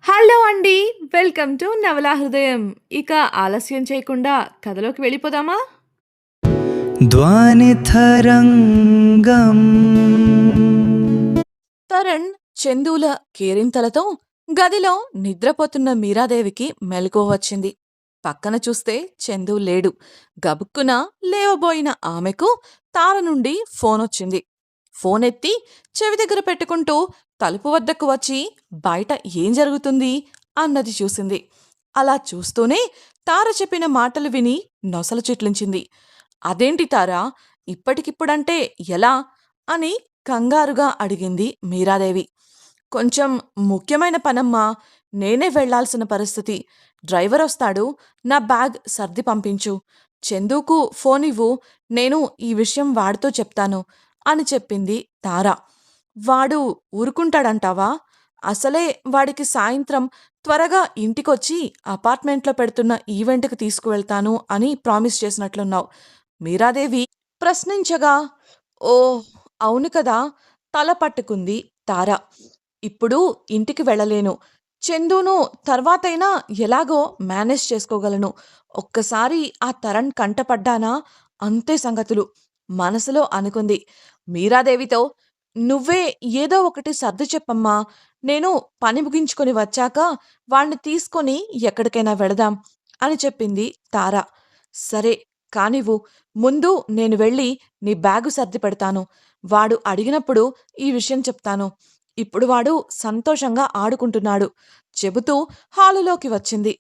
Hello అండి. Welcome to నవలా హృదయం. ఇక ఆలస్యం చేయకుండా కథలోకి వెళ్ళిపోదామా? ధ్వనితరంగం తరణ్ చందూల కేరింతలతో గదిలో నిద్రపోతున్న మీరాదేవికి మెలకువ వచ్చింది. పక్కన చూస్తే చందు లేడు. గబుక్కున లేవబోయిన ఆమెకు తార నుండి ఫోనొచ్చింది. ఫోనెత్తి చెవి దగ్గర పెట్టుకుంటూ తలుపు వద్దకు వచ్చి బయట ఏం జరుగుతుంది అన్నది చూసింది. అలా చూస్తూనే తార చెప్పిన మాటలు విని నొసలు చిట్లించింది. అదేంటి తారా, ఇప్పటికిప్పుడంటే ఎలా అని కంగారుగా అడిగింది మీరాదేవి. కొంచెం ముఖ్యమైన పనమ్మా, నేనే వెళ్లాల్సిన పరిస్థితి. డ్రైవరొస్తాడు, నా బ్యాగ్ సర్ది పంపించు. చందూకు ఫోనివ్వు, నేను ఈ విషయం వాడితో చెప్తాను అని చెప్పింది తార. వాడు ఊరుకుంటాడంటావా? అసలే వాడికి సాయంత్రం త్వరగా ఇంటికొచ్చి అపార్ట్మెంట్లో పెడుతున్న ఈవెంట్‌కి తీసుకువెళ్తాను అని ప్రామిస్ చేసినట్లున్నావు. మీరాదేవి ప్రశ్నించగా, ఓహ్! అవును కదా! తల పట్టుకుంది తార. ఇప్పుడు ఇంటికి వెళ్ళలేను. చందూను తర్వాతైనా ఎలాగో మేనేజ్ చేసుకోగలను. ఒక్కసారి ఆ తరణ్ కంటపడ్డానా అంతే సంగతులు మనసులో అనుకుంది. మీరాదేవితో, నువ్వే ఏదో ఒకటి సర్ది చెప్పమ్మా. నేను పని ముగించుకొని వచ్చాక వాణ్ణి తీసుకొని ఎక్కడికైనా వెళదాం అని చెప్పింది తార. సరే కానివ్వు. ముందు నేను వెళ్ళి నీ బ్యాగు సర్ది పెడతాను. వాడు అడిగినప్పుడు ఈ విషయం చెప్తాను. ఇప్పుడు వాడు సంతోషంగా ఆడుకుంటున్నాడు చెబుతూ హాలులోకి వచ్చింది.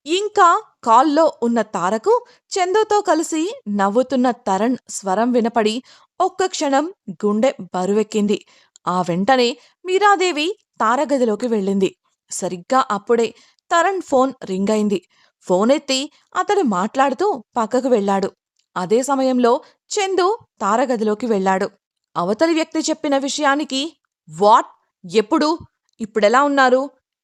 ఇంకా కాల్లో ఉన్న తారకు చందుతో కలిసి నవ్వుతున్న తరణ్ స్వరం వినపడి ఒక్క క్షణం గుండె బరువెక్కింది. ఆ వెంటనే మీరాదేవి తార గదిలోకి వెళ్ళింది. సరిగ్గా అప్పుడే తరణ్ ఫోన్ రింగ్ అయింది. ఫోనెత్తి అతడు మాట్లాడుతూ పక్కకు వెళ్ళాడు. అదే సమయంలో చందు తార గదిలోకి వెళ్ళాడు. అవతలి వ్యక్తి చెప్పిన విషయానికి వాట్? ఎప్పుడు? ఇప్పుడెలా ఉన్నారు?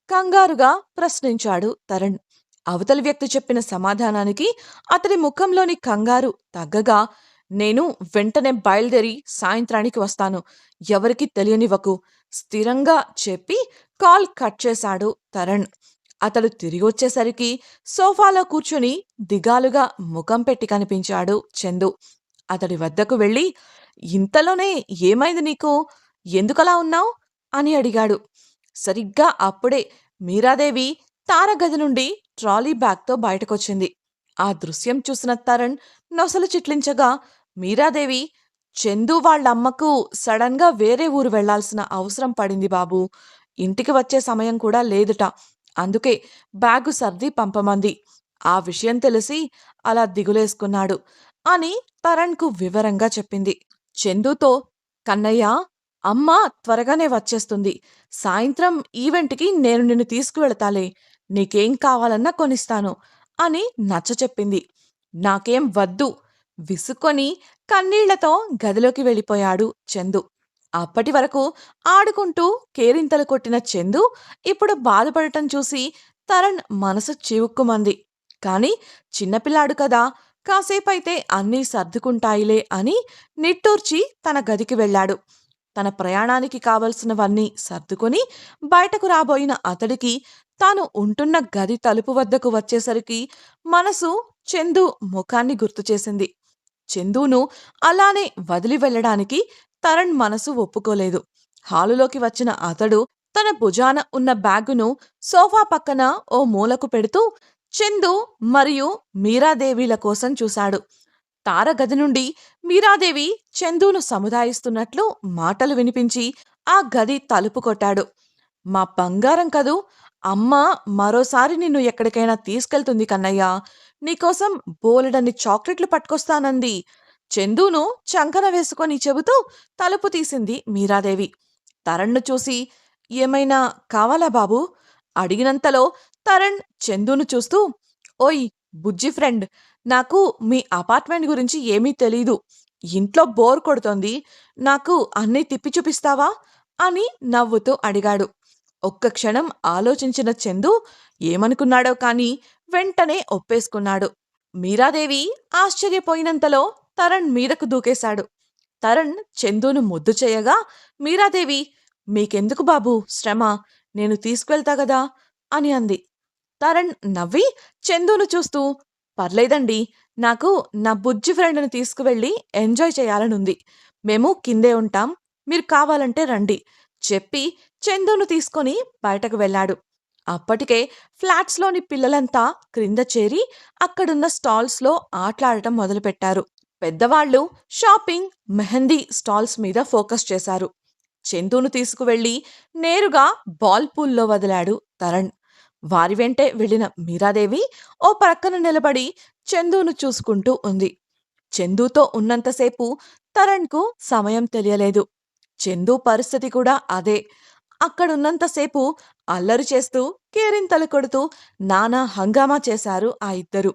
కంగారుగా ప్రశ్నించాడు తరణ్. అవతలి వ్యక్తి చెప్పిన సమాధానానికి అతడి ముఖంలోని కంగారు తగ్గగా, నేను వెంటనే బయలుదేరి సాయంత్రానికి వస్తాను. ఎవరికీ తెలియనివ్వకు స్థిరంగా చెప్పి కాల్ కట్ చేశాడు తరణ్. అతడు తిరిగొచ్చేసరికి సోఫాలో కూర్చుని దిగాలుగా ముఖం పెట్టి కనిపించాడు చందు. అతడి వద్దకు వెళ్ళి, ఇంతలోనే ఏమైంది నీకు? ఎందుకలా ఉన్నావ్? అని అడిగాడు. సరిగ్గా అప్పుడే మీరాదేవి తార గది నుండి ట్రాలీ బ్యాగ్‌తో బయటకొచ్చింది. ఆ దృశ్యం చూసిన తరణ్ నొసలు చిట్లించగా, మీరాదేవి, చందు వాళ్ళమ్మకు సడన్‌గా వేరే ఊరు వెళ్ళాల్సిన అవసరం పడింది బాబూ. ఇంటికి వచ్చే సమయం కూడా లేదుట. అందుకే బ్యాగు సర్ది పంపమంది. ఆ విషయం తెలిసి అలా దిగులేసుకున్నాడు అని తరణ్‌కు వివరంగా చెప్పింది. చందుతో, కన్నయ్య, అమ్మ త్వరగానే వచ్చేస్తుంది. సాయంత్రం ఈవెంట్‌కి నేను నిన్ను తీసుకువెళతాలే. నీకేం కావాలన్నా కొనిస్తాను అని నచ్చచెప్పింది. నాకేం వద్దు విసుక్కొని కన్నీళ్లతో గదిలోకి వెళ్ళిపోయాడు చందు. అప్పటి వరకు ఆడుకుంటూ కేరింతలు కొట్టిన చందు ఇప్పుడు బాధపడటం చూసి తరణ్ మనసు చివుక్కుమంది. కాని చిన్నపిల్లాడు కదా, కాసేపైతే అన్నీ సర్దుకుంటాయిలే అని నిట్టూర్చి తన గదికి వెళ్ళాడు. తన ప్రయాణానికి కావలసినవన్నీ సర్దుకొని బయటకు రాబోయిన అతడికి తాను ఉంటున్న గది తలుపు వద్దకు వచ్చేసరికి మనసు చందు ముఖాన్ని గుర్తుచేసింది. చందూను అలానే వదిలి వెళ్ళడానికి తరణ్ మనసు ఒప్పుకోలేదు. హాలులోకి వచ్చిన అతడు తన భుజాన ఉన్న బ్యాగును సోఫా పక్కన ఓ మూలకు పెడుతూ చందు మరియు మీరాదేవిల కోసం చూశాడు. తార గది నుండి మీరాదేవి చందూను సముదాయిస్తున్నట్లు మాటలు వినిపించి ఆ గది తలుపు కొట్టాడు. మా బంగారం కదూ, అమ్మ మరోసారి నిన్ను ఎక్కడికైనా తీసుకెళ్తుంది కన్నయ్య. నీకోసం బోలెడన్ని చాక్లెట్లు పట్టుకొస్తానంది. చందూను చంకన వేసుకొని చెబుతూ తలుపు తీసింది మీరాదేవి. తరణ్ను చూసి, ఏమైనా కావాలా బాబూ? అడిగినంతలో తరణ్ చందూను చూస్తూ, ఓయ్ బుజ్జి ఫ్రెండ్, నాకు మీ అపార్ట్మెంట్ గురించి ఏమీ తెలీదు. ఇంట్లో బోర్ కొడుతోంది. నాకు అన్నీ తిప్పి చూపిస్తావా అని నవ్వుతూ అడిగాడు. ఒక్క క్షణం ఆలోచించిన చందు ఏమనుకున్నాడో కాని వెంటనే ఒప్పేసుకున్నాడు. మీరాదేవి ఆశ్చర్యపోయినంతలో తరణ్ మీదకు దూకేశాడు. తరణ్ చందును ముద్దు చేయగా, మీరాదేవి, మీకెందుకు బాబూ శ్రమ? నేను తీసుకువెళ్తా గదా! అని అంది. తరణ్ నవ్వి చందును చూస్తూ, పర్లేదండి. నాకు నా బుజ్జి ఫ్రెండ్‌ని తీసుకువెళ్ళి ఎంజాయ్ చేయాలనుంది. మేము కిందే ఉంటాం. మీరు కావాలంటే రండి చెప్పి చందును తీసుకొని బయటకు వెళ్ళాడు. అప్పటికే ఫ్లాట్స్‌లోని పిల్లలంతా క్రింద చేరి అక్కడున్న స్టాల్స్‌లో ఆటలాడటం మొదలుపెట్టారు. పెద్దవాళ్ళు షాపింగ్, మెహందీ స్టాల్స్ మీద ఫోకస్ చేశారు. చందును తీసుకువెళ్ళి నేరుగా బాల్ పూల్‌లో వదిలాడు తరణ్. వారి వెంటే వెళ్ళిన మీరాదేవి ఓ ప్రక్కన నిలబడి చందును చూసుకుంటూ ఉంది. చందుతో ఉన్నంతసేపు తరణ్‌కు సమయం తెలియలేదు. చందు పరిస్థితి కూడా అదే. అక్కడున్నంతసేపు అల్లరి చేస్తూ, కేరింతలు కొడుతూ నానా హంగామా చేశారు ఆ ఇద్దరు.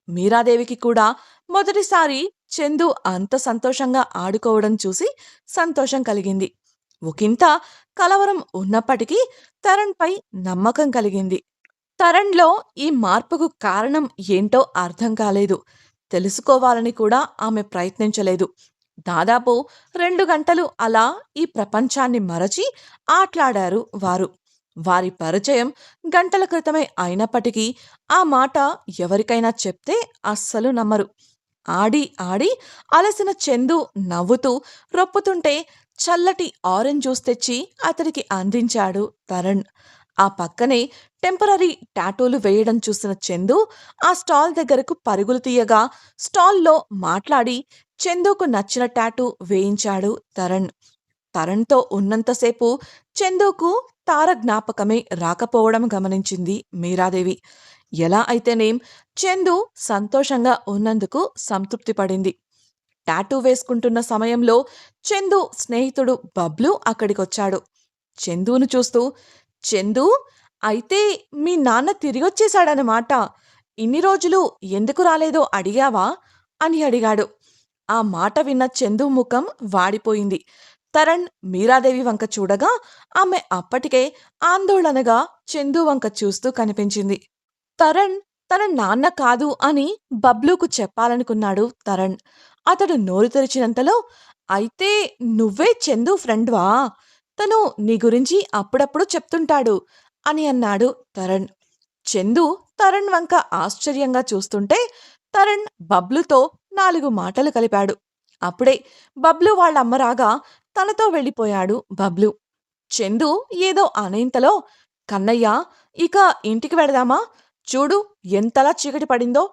మీరాదేవికి కూడా మొదటిసారి చందు అంత సంతోషంగా ఆడుకోవడం చూసి సంతోషం కలిగింది. ఒకింత కలవరం ఉన్నప్పటికీ తరణ్‌పై నమ్మకం కలిగింది. తరణ్‌లో ఈ మార్పుకు కారణం ఏంటో అర్థం కాలేదు. తెలుసుకోవాలని కూడా ఆమె ప్రయత్నించలేదు. దాదాపు 2 గంటలు అలా ఈ ప్రపంచాన్ని మరచి ఆట్లాడారు వారు. వారి పరిచయం గంటల క్రితమే అయినప్పటికీ ఆ మాట ఎవరికైనా చెప్తే అస్సలు నమ్మరు. ఆడి ఆడి అలసిన చందు నవ్వుతూ రొప్పుతుంటే చల్లటి ఆరెంజ్ జ్యూస్ తెచ్చి అతడికి అందించాడు తరణ్. ఆ పక్కనే టెంపరరీ టాటూలు వేయడం చూసిన చందు ఆ స్టాల్ దగ్గరకు పరుగులు తీయగా స్టాల్లో మాట్లాడి చందుకు నచ్చిన టాటూ వేయించాడు తరణ్. తరణ్‌తో ఉన్నంతసేపు చందుకు తార జ్ఞాపకమే రాకపోవడం గమనించింది మీరాదేవి. ఎలా అయితేనేం చందు సంతోషంగా ఉన్నందుకు సంతృప్తి పడింది. టాటూ వేసుకుంటున్న సమయంలో చందు స్నేహితుడు బబ్లు అక్కడికొచ్చాడు. చందును చూస్తూ, చందూ, అయితే మీ నాన్న తిరిగొచ్చేశాడనమాట. ఇన్ని రోజులు ఎందుకు రాలేదో అడిగావా? అని అడిగాడు. ఆ మాట విన్న చందు ముఖం వాడిపోయింది. తరణ్ మీరాదేవి వంక చూడగా ఆమె అప్పటికే ఆందోళనగా చందు వంక చూస్తూ కనిపించింది. తరణ్ తన నాన్న కాదు అని బబ్లూకు చెప్పాలనుకున్నాడు తరణ్. అతడు నోరు తెరిచినంతలో, అయితే నువ్వే చందు ఫ్రెండ్‌వా? తను నీ గురించి అప్పుడప్పుడు చెప్తుంటాడు అని అన్నాడు తరణ్. చందు తరణ్ వంక ఆశ్చర్యంగా చూస్తుంటే తరణ్ బబ్లుతో 4 మాటలు కలిపాడు. అప్పుడే బబ్లు వాళ్ళమ్మ రాగా తనతో వెళ్ళిపోయాడు బబ్లు. చందు ఏదో అనేంతలో, కన్నయ్య, ఇక ఇంటికి వెడదామా? చూడు ఎంతలా చీకటి పడిందో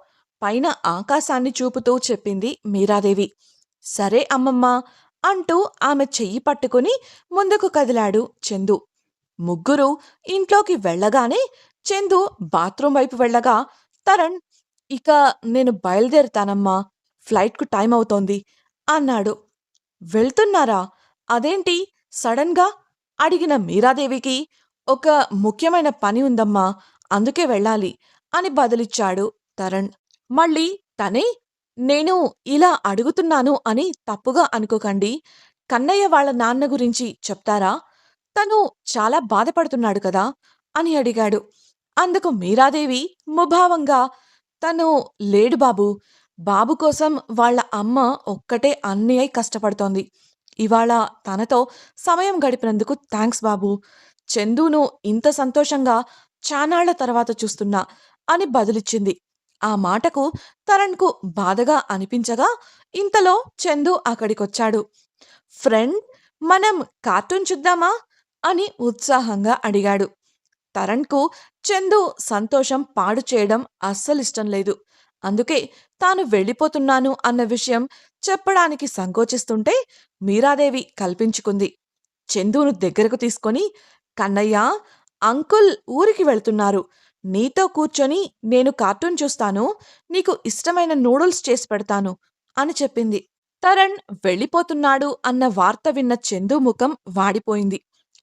పైన ఆకాశాన్ని చూపుతూ చెప్పింది మీరాదేవి. సరే అమ్మమ్మా అంటూ ఆమె చెయ్యి పట్టుకుని ముందుకు కదిలాడు చందు. ముగ్గురు ఇంట్లోకి వెళ్ళగానే చందు బాత్రూం వైపు వెళ్ళగా తరణ్, ఇక నేను బయలుదేరుతానమ్మా, ఫ్లైట్‌కు టైం అవుతోంది అన్నాడు. వెళ్తున్నారా? అదేంటి సడన్‌గా? అడిగిన మీరాదేవికి, ఒక ముఖ్యమైన పని ఉందమ్మా, అందుకే వెళ్ళాలి అని బదులిచ్చాడు తరణ్. మళ్ళీ తనే, నేను ఇలా అడుగుతున్నాను అని తప్పుగా అనుకోకండి. కన్నయ్య వాళ్ళ నాన్న గురించి చెప్తారా? తను చాలా బాధపడుతున్నాడు కదా అని అడిగాడు. అందుకు మీరాదేవి ముభావంగా, తను లేడు బాబూ. బాబు కోసం వాళ్ళ అమ్మ ఒక్కటే అన్నీ అయి కష్టపడుతోంది. ఇవాళ తనతో సమయం గడిపినందుకు థాంక్స్ బాబూ. చందును ఇంత సంతోషంగా చానాళ్ల తర్వాత చూస్తున్నా అని బదులిచ్చింది. ఆ మాటకు తరణ్‌కు బాధగా అనిపించగా ఇంతలో చందు అక్కడికొచ్చాడు. ఫ్రెండ్, మనం కార్టూన్ చూద్దామా? అని ఉత్సాహంగా అడిగాడు. తరణ్‌కు చందు సంతోషం పాడు చేయడం అస్సలిష్టం లేదు. అందుకే తాను వెళ్ళిపోతున్నాను అన్న విషయం చెప్పడానికి సంకోచిస్తుంటే మీరాదేవి కల్పించుకుంది. చందును దగ్గరకు తీసుకొని, కన్నయ్య, అంకుల్ ఊరికి వెళ్తున్నారు. నీతో కూర్చొని నేను కార్టూన్ చూస్తాను. నీకు ఇష్టమైన నూడిల్స్ చేసి పెడతాను అని చెప్పింది. తరణ్ వెళ్ళిపోతున్నాడు అన్న వార్త విన్న చందు ముఖం వాడిపోయింది.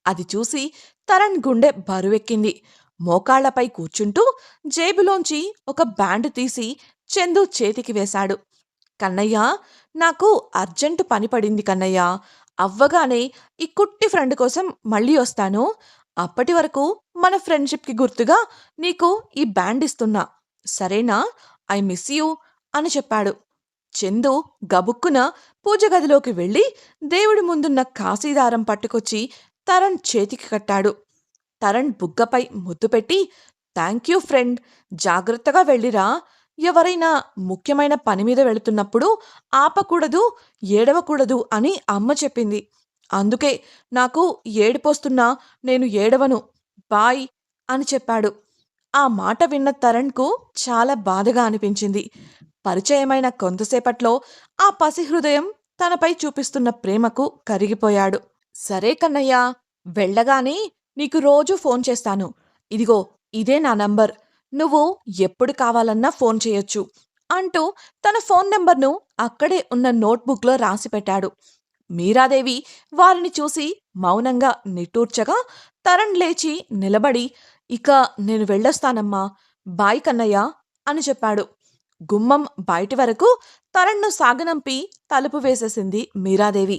అది చూసి తరణ్ గుండె బరువెక్కింది. మోకాళ్లపై కూర్చుంటూ జేబులోంచి ఒక బ్యాండ్ తీసి చందు చేతికి వేశాడు. కన్నయ్య, నాకు అర్జెంటు పని పడింది కన్నయ్య. అవ్వగానే ఈ కుట్టి ఫ్రెండ్ కోసం మళ్ళీ వస్తాను. అప్పటి వరకు మన ఫ్రెండ్‌షిప్‌కి గుర్తుగా నీకు ఈ బ్యాండ్ ఇస్తున్నా. సరేనా? ఐ మిస్ యూ అని చెప్పాడు. చందు గబుక్కున పూజ గదిలోకి వెళ్ళి దేవుడి ముందున్న కాశీదారం పట్టుకొచ్చి తరణ్ చేతికి కట్టాడు. తరణ్ బుగ్గపై ముద్దు పెట్టి, థ్యాంక్ యూ ఫ్రెండ్. జాగ్రత్తగా వెళ్ళిరా. ఎవరైనా ముఖ్యమైన పని మీద వెళుతున్నప్పుడు ఆపకూడదు, ఏడవకూడదు అని అమ్మ చెప్పింది. అందుకే నాకు ఏడుపొస్తున్నా నేను ఏడవను. బాయ్ అని చెప్పాడు. ఆ మాట విన్న తరణ్‌కు చాలా బాధగా అనిపించింది. పరిచయమైన కొంతసేపట్లో ఆ పసిహృదయం తనపై చూపిస్తున్న ప్రేమకు కరిగిపోయాడు. సరే కన్నయ్యా, వెళ్ళగానే నీకు రోజూ ఫోన్ చేస్తాను. ఇదిగో ఇదే నా నంబర్. నువ్వు ఎప్పుడు కావాలన్నా ఫోన్ చేయొచ్చు అంటూ తన ఫోన్ నంబర్‌ను అక్కడే ఉన్న నోట్‌బుక్‌లో రాసిపెట్టాడు. మీరాదేవి వారిని చూసి మౌనంగా నిట్టూర్చగా తరణ్ లేచి నిలబడి, ఇక నేను వెళ్ళొస్తానమ్మా. బాయ్ కన్నయ్య అని చెప్పాడు. గుమ్మం బయటి వరకు తరణ్‌ను సాగనంపి తలుపు వేసేసింది మీరాదేవి.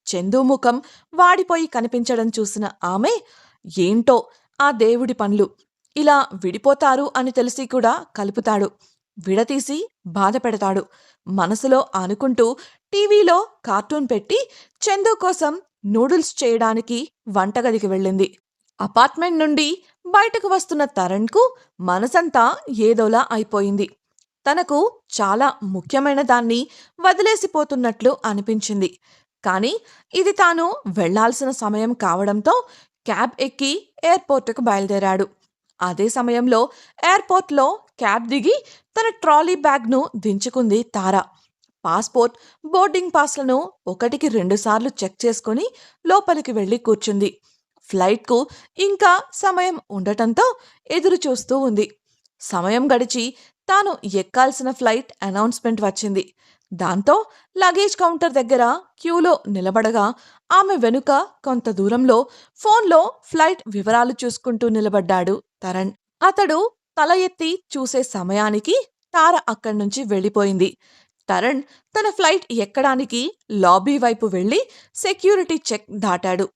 చందు ముఖం వాడిపోయి కనిపించడం చూసిన ఆమె, ఏంటో ఆ దేవుడి పనులు, ఇలా విడిపోతారు అని తెలిసి కూడా కలుపుతాడు, విడతీసి బాధ పెడతాడు మనసులో అనుకుంటూ టీవీలో కార్టూన్ పెట్టి చందు కోసం నూడిల్స్ చేయడానికి వంటగదికి వెళ్ళింది. అపార్ట్మెంట్ నుండి బయటకు వస్తున్న తరణ్కు మనసంతా ఏదోలా అయిపోయింది. తనకు చాలా ముఖ్యమైన దాన్ని వదిలేసిపోతున్నట్లు అనిపించింది. కానీ ఇది తాను వెళ్ళాల్సిన సమయం కావడంతో క్యాబ్ ఎక్కి ఎయిర్పోర్టుకు బయలుదేరాడు. అదే సమయంలో ఎయిర్పోర్ట్లో క్యాబ్ దిగి తన ట్రాలీ బ్యాగ్ను దించుకుంది తార. పాస్‌పోర్ట్, బోర్డింగ్ పాస్‌లను ఒకటికి రెండుసార్లు చెక్ చేసుకొని లోపలికి వెళ్లి కూర్చుంది. ఫ్లైట్‌కు ఇంకా సమయం ఉండటంతో ఎదురు చూస్తూ ఉంది. సమయం గడిచి తాను ఎక్కాల్సిన ఫ్లైట్ అనౌన్స్‌మెంట్ వచ్చింది. దాంతో లగేజ్ కౌంటర్ దగ్గర క్యూలో నిలబడగా ఆమె వెనుక కొంత దూరంలో ఫోన్లో ఫ్లైట్ వివరాలు చూసుకుంటూ నిలబడ్డాడు తరణ్. అతడు తల ఎత్తి చూసే సమయానికి తార అక్కడ్నుంచి వెళ్ళిపోయింది. తరణ్ తన ఫ్లైట్ ఎక్కడానికి లాబీ వైపు వెళ్లి సెక్యూరిటీ చెక్ దాటాడు.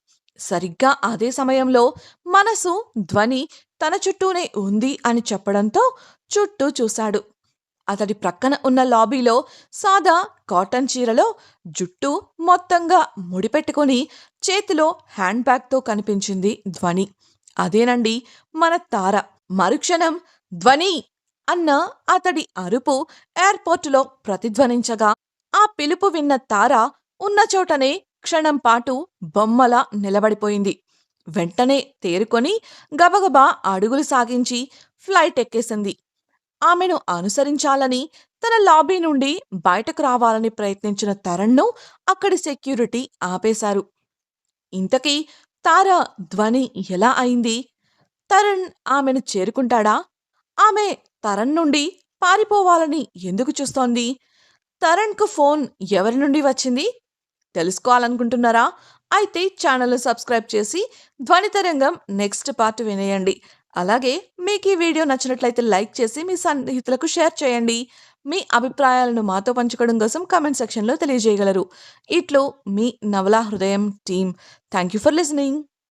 సరిగ్గా అదే సమయంలో మనసు, ధ్వని తన చుట్టూనే ఉంది అని చెప్పడంతో చుట్టూ చూశాడు. అతడి ప్రక్కన ఉన్న లాబీలో సాదా కాటన్ చీరలో జుట్టు మొత్తంగా ముడిపెట్టుకుని చేతిలో హ్యాండ్ బ్యాగ్తో కనిపించింది ధ్వని. అదేనండి మన తార. మరుక్షణం ధ్వని అన్న అతడి అరుపు ఎయిర్పోర్టులో ప్రతిధ్వనించగా ఆ పిలుపు విన్న తార ఉన్న చోటనే క్షణం పాటు బొమ్మలా నిలబడిపోయింది. వెంటనే తేరుకొని గబగబా అడుగులు సాగించి ఫ్లైట్ ఎక్కేసింది. ఆమెను అనుసరించాలని తన లాబీ నుండి బయటకు రావాలని ప్రయత్నించిన తరణ్ను అక్కడి సెక్యూరిటీ ఆపేశారు. ఇంతకీ తార ధ్వని ఎలా అయింది? తరణ్ ఆమెను చేరుకుంటాడా? ఆమె తరణ్ నుండి పారిపోవాలని ఎందుకు చూస్తోంది? తరణ్‌కు ఫోన్ ఎవరి నుండి వచ్చింది? తెలుసుకోవాలనుకుంటున్నారా? అయితే ఛానల్‌ను సబ్స్క్రైబ్ చేసి ధ్వని తరంగం నెక్స్ట్ పార్ట్ వినేయండి. అలాగే మీకు ఈ వీడియో నచ్చినట్లయితే లైక్ చేసి మీ సన్నిహితులకు షేర్ చేయండి. మీ అభిప్రాయాలను మాతో పంచుకోవడం కోసం కామెంట్ సెక్షన్‌లో తెలియజేయగలరు. ఇట్లు మీ నవలా హృదయం team. Thank you for listening.